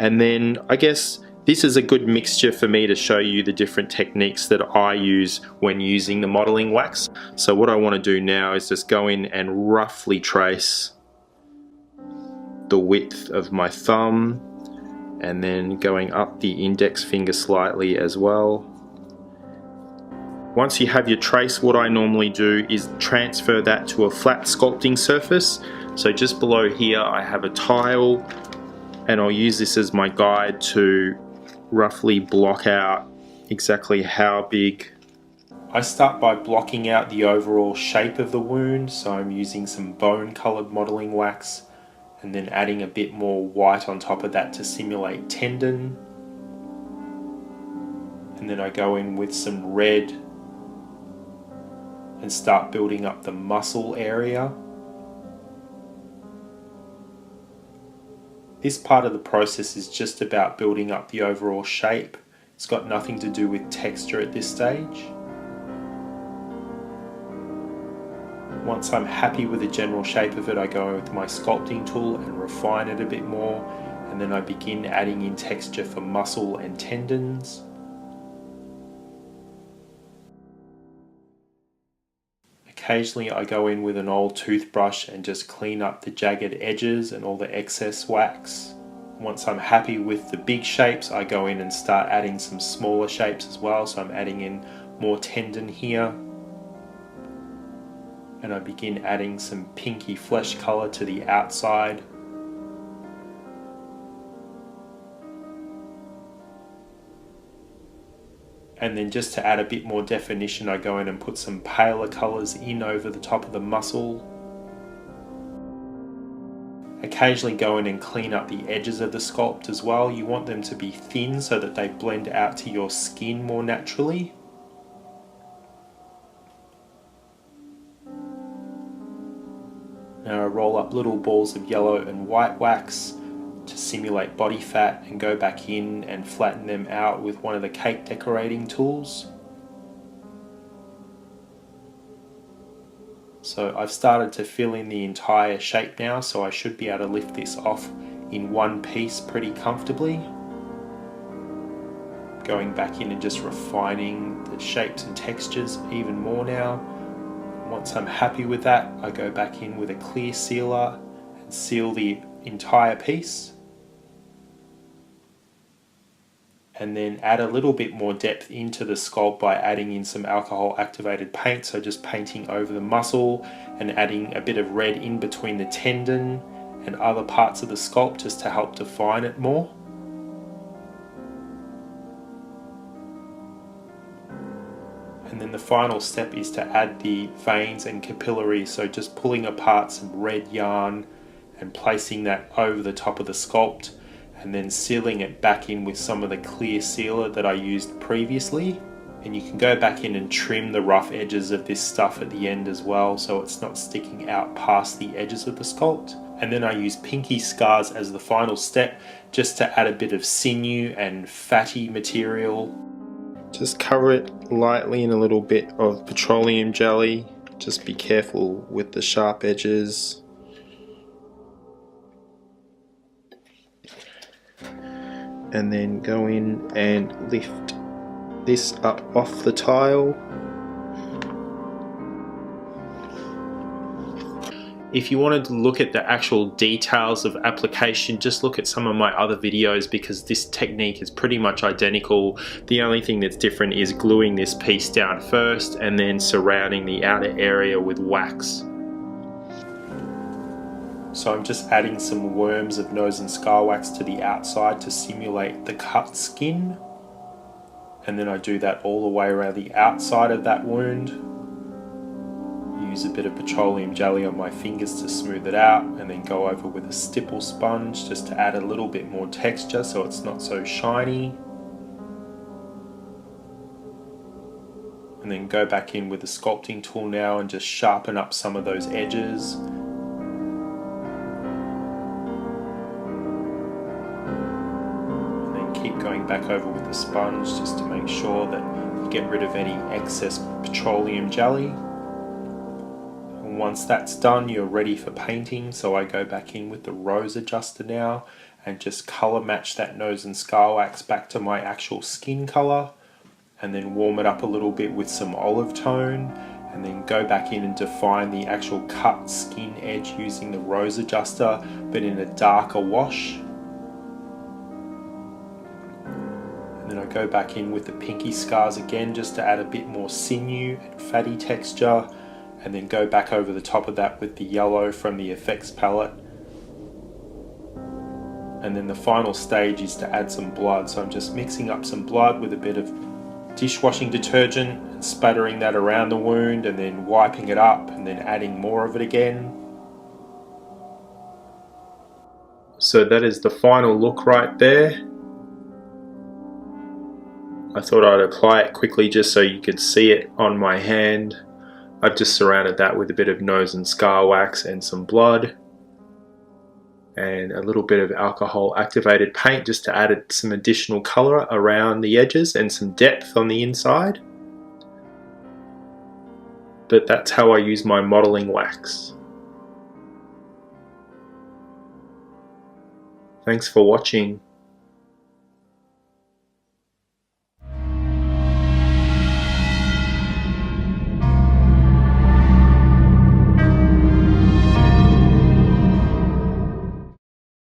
And then I guess this is a good mixture for me to show you the different techniques that I use when using the modeling wax. So what I want to do now is just go in and roughly trace the width of my thumb, and then going up the index finger slightly as well. Once you have your trace, what I normally do is transfer that to a flat sculpting surface. So just below here I have a tile, and I'll use this as my guide to roughly block out exactly how big. I start by blocking out the overall shape of the wound, so I'm using some bone colored modeling wax and then adding a bit more white on top of that to simulate tendon. And then I go in with some red and start building up the muscle area. This part of the process is just about building up the overall shape. It's got nothing to do with texture at this stage. Once I'm happy with the general shape of it, I go with my sculpting tool and refine it a bit more, and then I begin adding in texture for muscle and tendons. Occasionally I go in with an old toothbrush and just clean up the jagged edges and all the excess wax. Once I'm happy with the big shapes, I go in and start adding some smaller shapes as well. So I'm adding in more tendon here. And I begin adding some pinky flesh color to the outside. And then just to add a bit more definition, I go in and put some paler colors in over the top of the muscle. Occasionally go in and clean up the edges of the sculpt as well. You want them to be thin so that they blend out to your skin more naturally. Now I roll up little balls of yellow and white wax to simulate body fat and go back in and flatten them out with one of the cake decorating tools. So I've started to fill in the entire shape now, so I should be able to lift this off in one piece pretty comfortably. Going back in and just refining the shapes and textures even more now. Once I'm happy with that, I go back in with a clear sealer and seal the entire piece. And then add a little bit more depth into the sculpt by adding in some alcohol activated paint, so just painting over the muscle and adding a bit of red in between the tendon and other parts of the sculpt just to help define it more. And then the final step is to add the veins and capillaries, so just pulling apart some red yarn and placing that over the top of the sculpt, and then sealing it back in with some of the clear sealer that I used previously. And you can go back in and trim the rough edges of this stuff at the end as well, so it's not sticking out past the edges of the sculpt. And then I use pinky scars as the final step, just to add a bit of sinew and fatty material. Just cover it lightly in a little bit of petroleum jelly. Just be careful with the sharp edges. And then go in and lift this up off the tile. If you wanted to look at the actual details of application, just look at some of my other videos, because this technique is pretty much identical. The only thing that's different is gluing this piece down first and then surrounding the outer area with wax. So I'm just adding some worms of nose and scar wax to the outside to simulate the cut skin. And then I do that all the way around the outside of that wound. Use a bit of petroleum jelly on my fingers to smooth it out, and then go over with a stipple sponge just to add a little bit more texture so it's not so shiny. And then go back in with the sculpting tool now and just sharpen up some of those edges. And then keep going back over with the sponge just to make sure that you get rid of any excess petroleum jelly. Once that's done, you're ready for painting, so I go back in with the rose adjuster now and just colour match that nose and scar wax back to my actual skin colour, and then warm it up a little bit with some olive tone, and then go back in and define the actual cut skin edge using the rose adjuster, but in a darker wash. And then I go back in with the pinky scars again just to add a bit more sinew and fatty texture, and then go back over the top of that with the yellow from the effects palette. And then the final stage is to add some blood, so I'm just mixing up some blood with a bit of dishwashing detergent and spattering that around the wound, and then wiping it up and then adding more of it again. So that is the final look right there. I thought I'd apply it quickly just so you could see it on my hand. I've just surrounded that with a bit of nose and scar wax and some blood and a little bit of alcohol activated paint just to add some additional colour around the edges and some depth on the inside. But that's how I use my modelling wax. Thanks for watching.